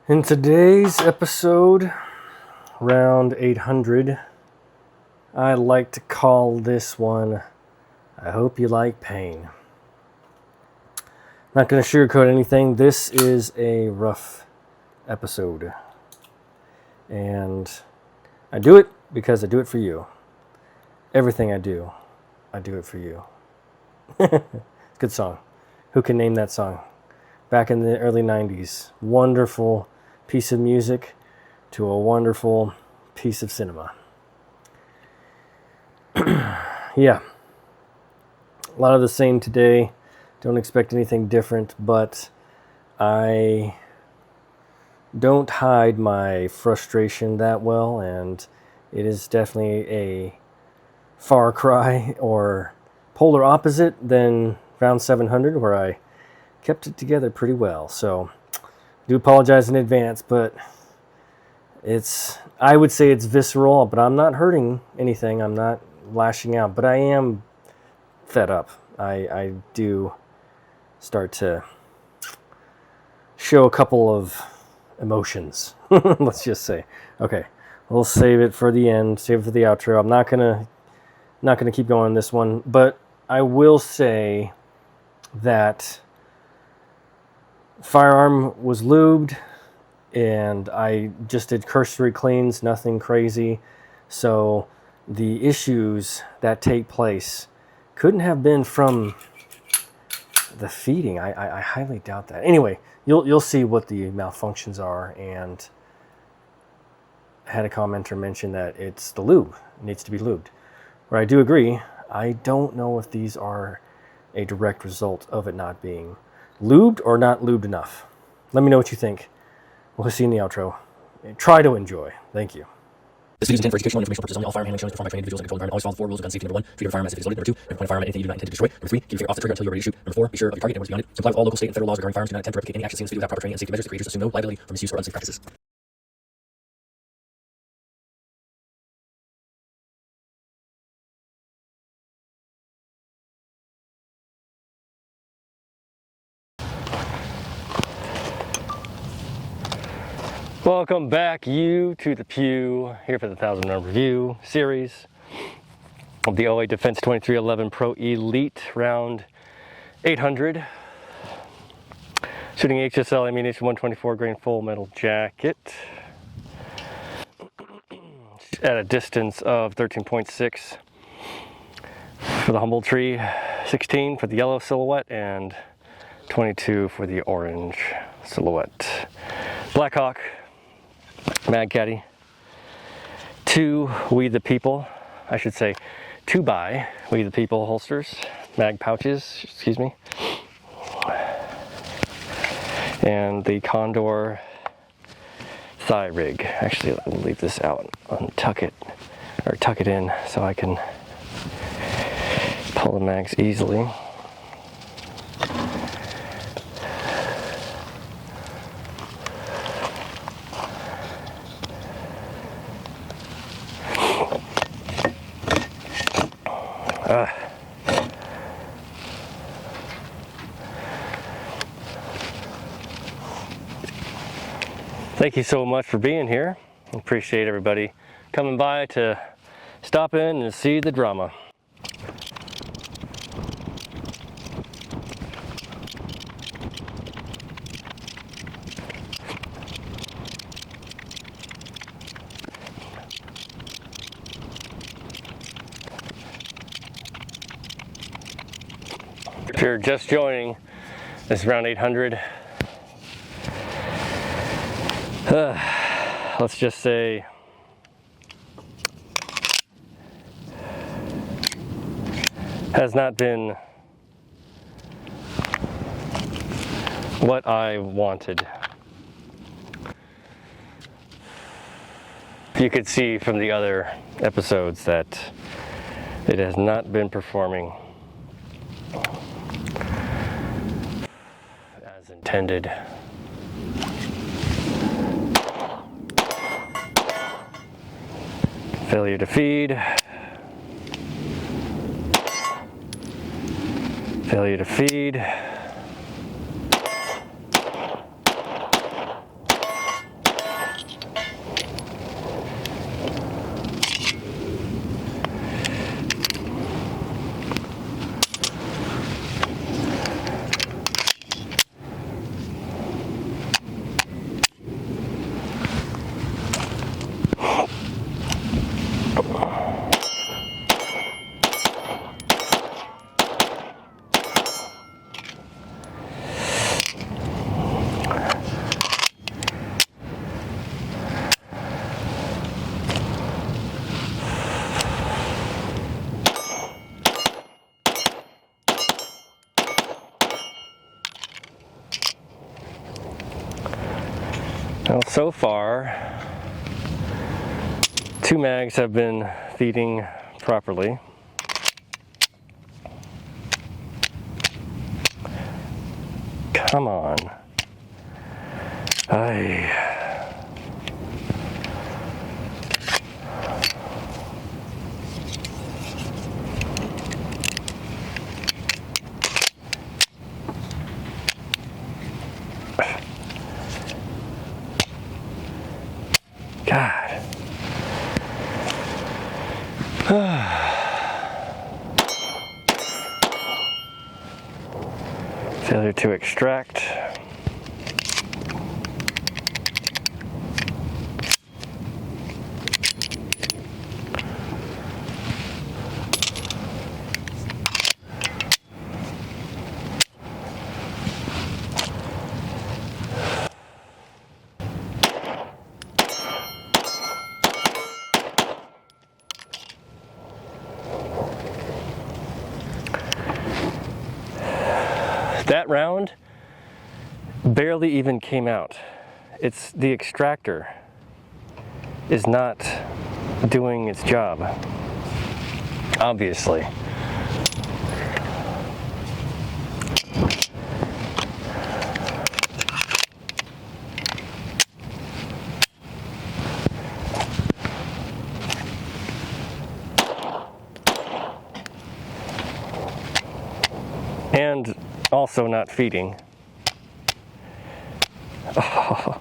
In today's episode, round 800, I like to call this one, I hope you like pain. Not going to sugarcoat anything. This is a rough episode. And I do it because I do it for you. Everything I do it for you. Good song. Who can name that song? Back in the early 90s. Wonderful piece of music to a wonderful piece of cinema. Yeah. A lot of the same today. Don't expect anything different, but I don't hide my frustration that well, and it is definitely a far cry or polar opposite than round 700, where I kept it together pretty well. So I do apologize in advance, but I would say it's visceral, but I'm not hurting anything. I'm not lashing out, but I am fed up. I do start to show a couple of emotions. Let's just say. Okay, we'll save it for the end, save it for the outro. I'm not gonna keep going on this one, but I will say that firearm was lubed, and I just did cursory cleans, nothing crazy. So the issues that take place couldn't have been from the feeding. I highly doubt that. Anyway, you'll see what the malfunctions are, and I had a commenter mention that it's the lube. It needs to be lubed. Where I do agree, I don't know if these are a direct result of it not being lubed or not lubed enough. Let me know what you think. We'll see you in the outro. Try to enjoy. Thank you. This video is intended for educational and informational purposes only. All firearm handling showing is performed by trained individuals in a controlled environment. Always follow the 4 rules of gun safety. Number 1, treat your firearm as if it's loaded. Number 2, never point a firearm at anything you do not intend to destroy. Number 3, keep your finger off the trigger until you're ready to shoot. Number 4, be sure of your target and what's beyond it. Comply with all local, state, and federal laws regarding firearms. Do not attempt to replicate any action seen in this video without proper training and safety measures. The creators assume no liability for misuse or unsafe practices. Welcome back, you, to the pew, here for the 1,000 round review series of the OA Defense 2311 Pro Elite round 800. Shooting HSL ammunition, 124 grain full metal jacket at a distance of 13.6 for the Humble Tree, 16 for the yellow silhouette, and 22 for the orange silhouette. Blackhawk Mag Caddy, 2 We the People, I should say 2 by We the People holsters, mag pouches, excuse me, and the Condor thigh rig. Actually, let me leave this out, untuck it, or tuck it in so I can pull the mags easily. Thank you so much for being here. Appreciate everybody coming by to stop in and see the drama. If you're just joining, this is round 800. Let's just say has not been what I wanted. You could see from the other episodes that it has not been performing as intended. Failure to feed. Failure to feed. So far, 2 mags have been feeding properly. Come on. God. Failure to extract. That round barely even came out. It's the extractor is not doing its job, obviously. And also not feeding. Oh.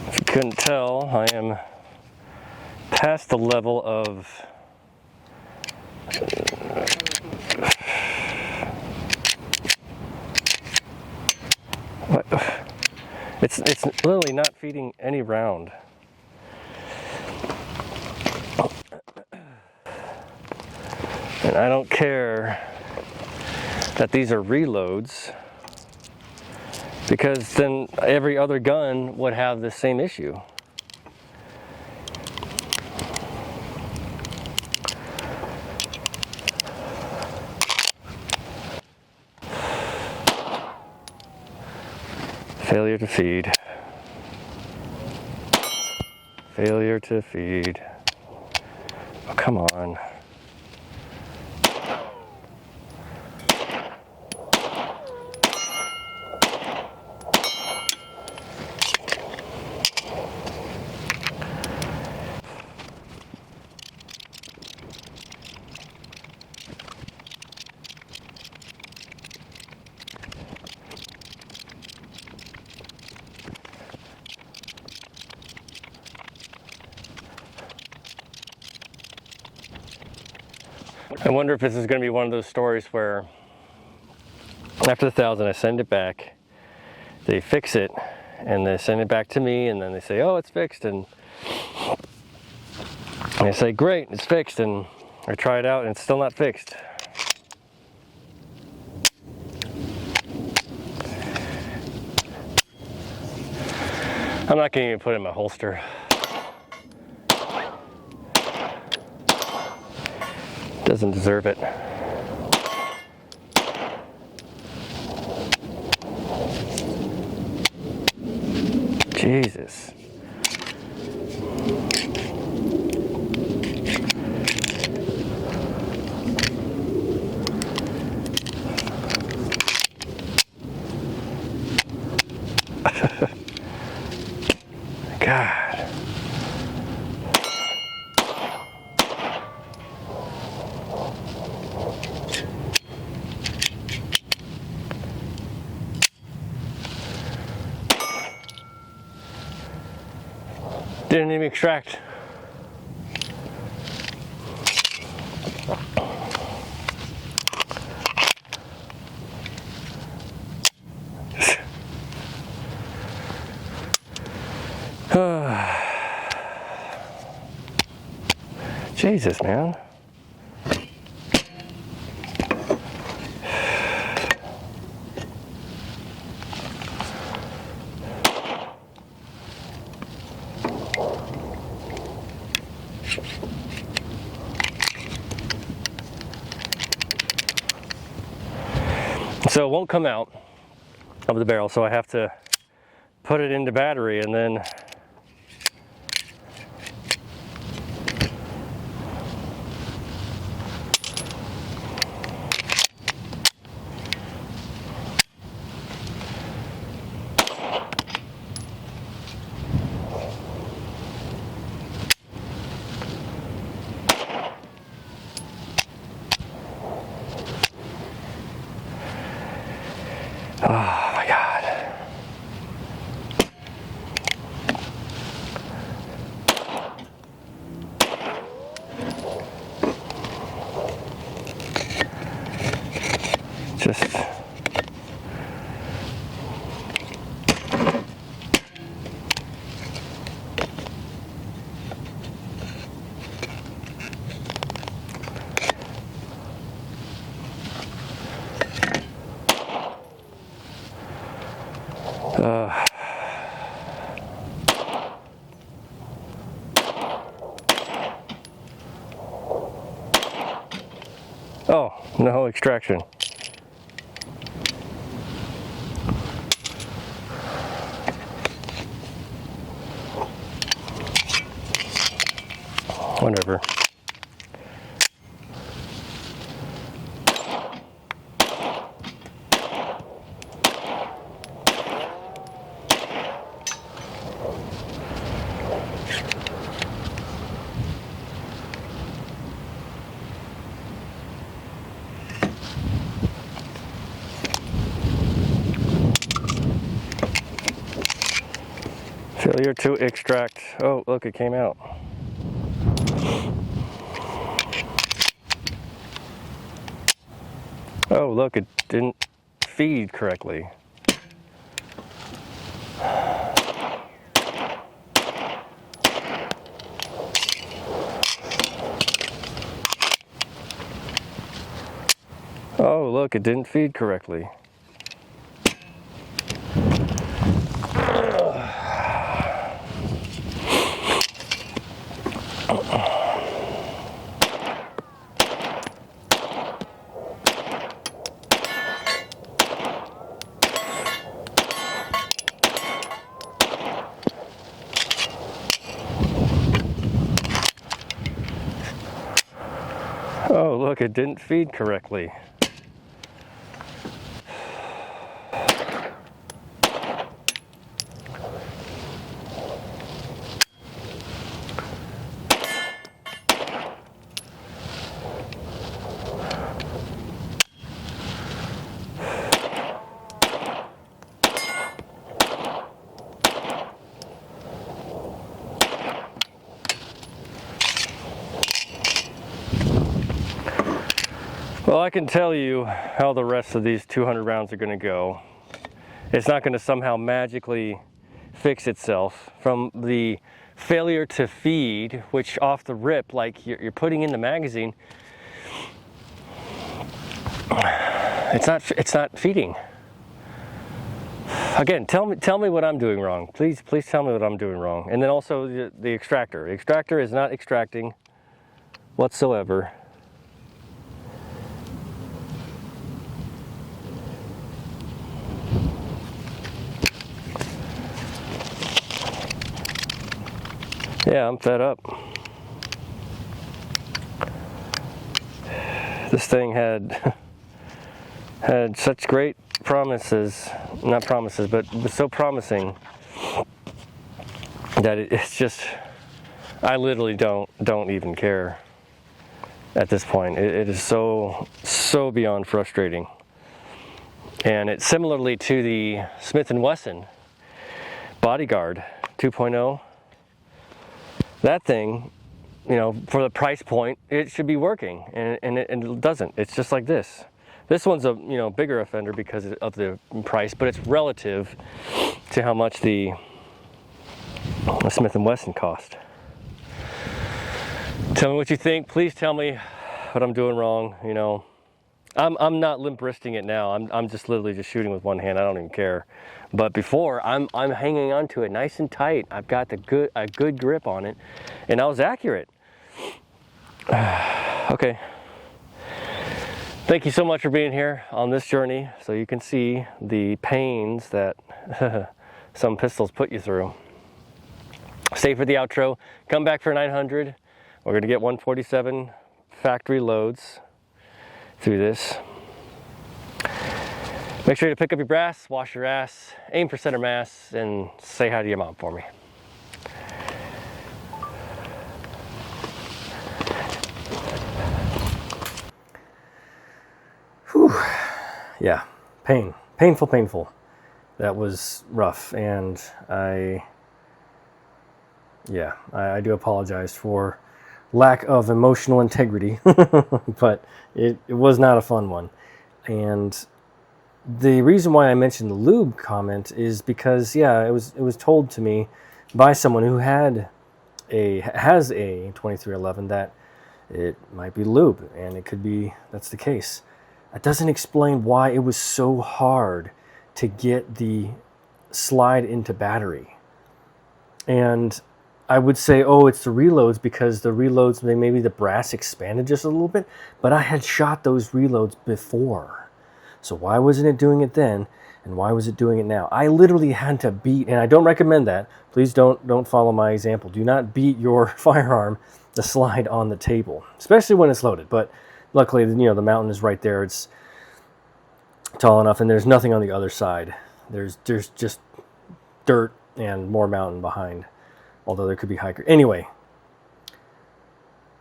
If you couldn't tell, I am past the level of it's literally not feeding any round. And I don't care that these are reloads, because then every other gun would have the same issue. Failure to feed. Failure to feed. Oh, come on. I wonder if this is going to be one of those stories where after the 1,000 I send it back, they fix it, and they send it back to me, and then they say, oh, it's fixed, and I say, great, it's fixed, and I try it out and it's still not fixed. I'm not going to even put it in my holster. Doesn't deserve it. Jesus. God. Didn't even extract. Jesus, man. So it won't come out of the barrel, so I have to put it into battery and then oh my God. Just oh, no extraction. Whatever. Failure to extract. Oh, look, it came out. Oh, look, it didn't feed correctly. Oh, look, it didn't feed correctly. Oh, look, it didn't feed correctly. Well, I can tell you how the rest of these 200 rounds are going to go. It's not going to somehow magically fix itself from the failure to feed, which off the rip, like you're putting in the magazine, it's not feeding. Again, tell me what I'm doing wrong. Please tell me what I'm doing wrong. And then also the extractor. The extractor is not extracting whatsoever. Yeah, I'm fed up. This thing had such great promises, not promises, but was so promising that it's just, I literally don't even care at this point. It is so beyond frustrating. And it's similarly to the Smith & Wesson Bodyguard 2.0. That thing, you know, for the price point, it should be working, and it doesn't. It's just like this. This one's a bigger offender because of the price, but it's relative to how much the Smith & Wesson cost. Tell me what you think. Please tell me what I'm doing wrong. You know, I'm not limp wristing it now. I'm just literally just shooting with one hand. I don't even care. But before, I'm hanging on to it nice and tight. I've got a good grip on it, and I was accurate. Okay. Thank you so much for being here on this journey so you can see the pains that some pistols put you through. Stay for the outro. Come back for 900. We're going to get 147 factory loads through this. Make sure to pick up your brass, wash your ass, aim for center mass, and say hi to your mom for me. Whew. Yeah, painful. That was rough, and I do apologize for lack of emotional integrity, but it was not a fun one. And the reason why I mentioned the lube comment is because, yeah, it was told to me by someone who has a 2311 that it might be lube, and it could be that's the case. It doesn't explain why it was so hard to get the slide into battery. And I would say, oh, it's the reloads, because the reloads, maybe the brass expanded just a little bit, but I had shot those reloads before. So why wasn't it doing it then, and why was it doing it now? I literally had to beat, and I don't recommend that. Please don't follow my example. Do not beat your firearm, the slide, on the table, especially when it's loaded. But luckily, you know, the mountain is right there. It's tall enough, and there's nothing on the other side. There's just dirt and more mountain behind, although there could be hiker. Anyway,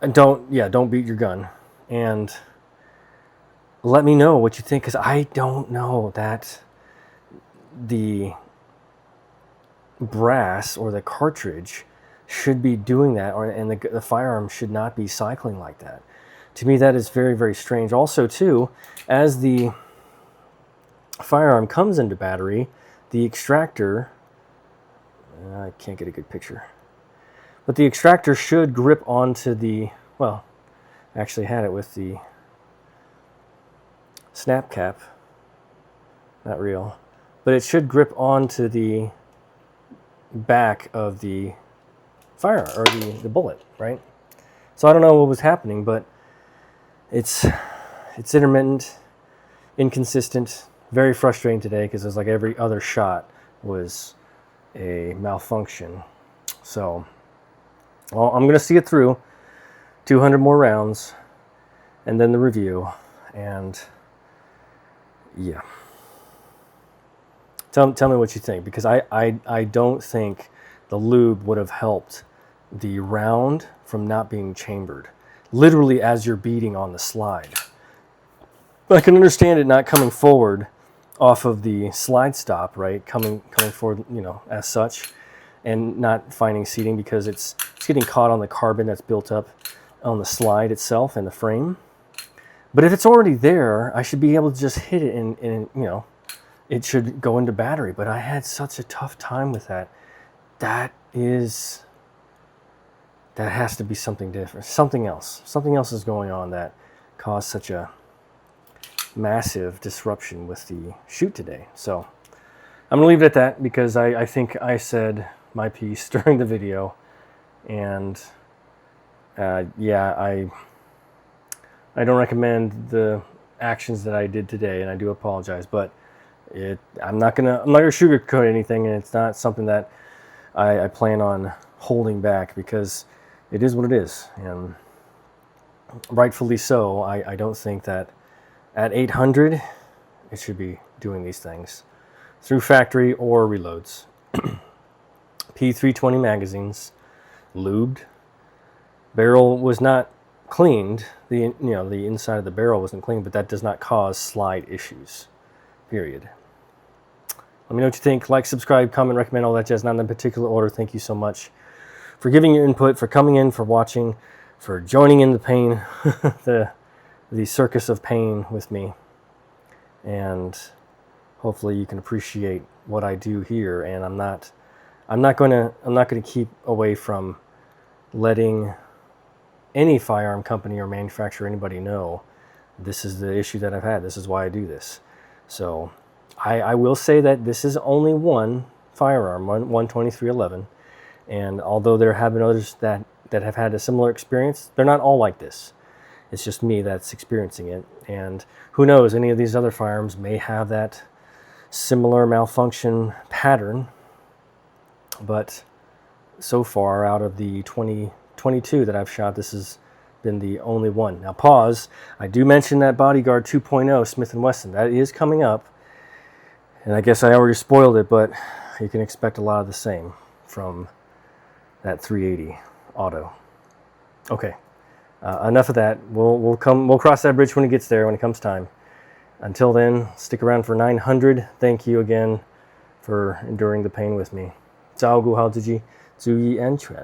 and don't beat your gun, and let me know what you think, because I don't know that the brass or the cartridge should be doing that, and the firearm should not be cycling like that. To me, that is very, very strange. Also, too, as the firearm comes into battery, the extractor, I can't get a good picture, but the extractor should grip onto the, well, I actually had it with the snap cap, not real, but it should grip onto the back of the fire, or the bullet, right? So I don't know what was happening, but it's intermittent, inconsistent, very frustrating today, because it's like every other shot was a malfunction. So, well, I'm going to see it through 200 more rounds and then the review, and yeah, tell me what you think, because I don't think the lube would have helped the round from not being chambered literally as you're beating on the slide. But I can understand it not coming forward off of the slide stop, right? Coming forward, you know, as such, and not finding seating, because it's getting caught on the carbon that's built up on the slide itself and the frame. But if it's already there, I should be able to just hit it, and you know, it should go into battery. But I had such a tough time with that. That has to be something different, something else. Something else is going on that caused such a massive disruption with the shoot today. So I'm gonna leave it at that, because I think I said my piece during the video, and yeah, I don't recommend the actions that I did today, and I do apologize, but I'm not gonna sugarcoat anything, and it's not something that I plan on holding back, because it is what it is, and rightfully so. I don't think that at 800 it should be doing these things through factory or reloads. P320 magazines, lubed. Barrel was not cleaned. The inside of the barrel wasn't cleaned, but that does not cause slide issues. Period. Let me know what you think. Like, subscribe, comment, recommend, all that jazz. Not in particular order. Thank you so much for giving your input, for coming in, for watching, for joining in the pain, the circus of pain with me. And hopefully you can appreciate what I do here. And I'm not going to keep away from letting any firearm company or manufacturer, anybody know this is the issue that I've had. This is why I do this. So I will say that this is only one firearm, one 2311. And although there have been others that have had a similar experience, they're not all like this. It's just me that's experiencing it. And who knows, any of these other firearms may have that similar malfunction pattern. But so far, out of the 22 that I've shot, this has been the only one. Now pause, I do mention that Bodyguard 2.0 Smith & Wesson. That is coming up. And I guess I already spoiled it, but you can expect a lot of the same from that 380 auto. Okay, enough of that. We'll cross that bridge when it gets there, when it comes time. Until then, stick around for 900. Thank you again for enduring the pain with me. 照顾好自己，注意安全。